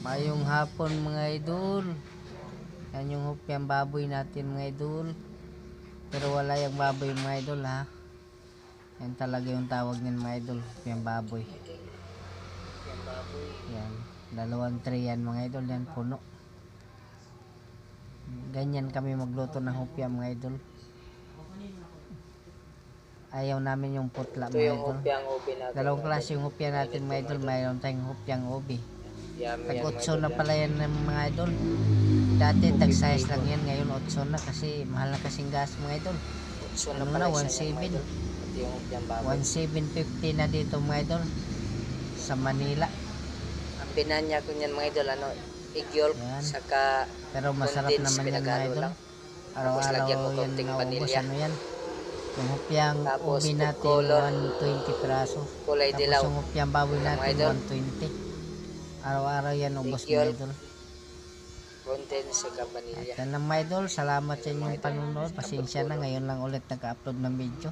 Mayong hapon mga idol. Yan yung hopyang baboy natin mga idol. Pero wala yung baboy mga idol ha. Yan talaga yung tawag niyan mga idol. Hopyang baboy. Yan. 2 tray yan mga idol. Yan puno. Ganyan kami magluto ng hopya mga idol. Ayaw namin yung putla Ito mga yung idol. hopyang ubi natin. Dalawang klase yung hopya natin mga idol. Mayroon tayong hopyang ubi. Yummy yan, Tag 8 mga na idol, pala yan ng mga idol. Dati tag size lang yan. Ngayon 8 na kasi mahal na kasing gas mga idol. So, Ano na 1.7. Ito yung hopyang baboy. 1.750 na dito mga idol. Sa Manila. Ang binanya ko niyan mga idol, egg yolk, Yan. saka Pero masarap condensed, naman yan mga pinagalo idol. lang. Tapos lagyan mo Araw-araw yan konting naubos. vanilya. Ano yan? Yung hopyang Tapos ubi food natin color, 120 piraso. kulay Tapos dilaw. yung hopyang baboy Mga natin idol. 120. Araw-araw yan ubos Egg yolk. mga idol. Condensed, saka vanilya. At yan lang mga idol. Salamat sa inyong panunod. Pasensya na ngayon lang ulit nag-upload ng video.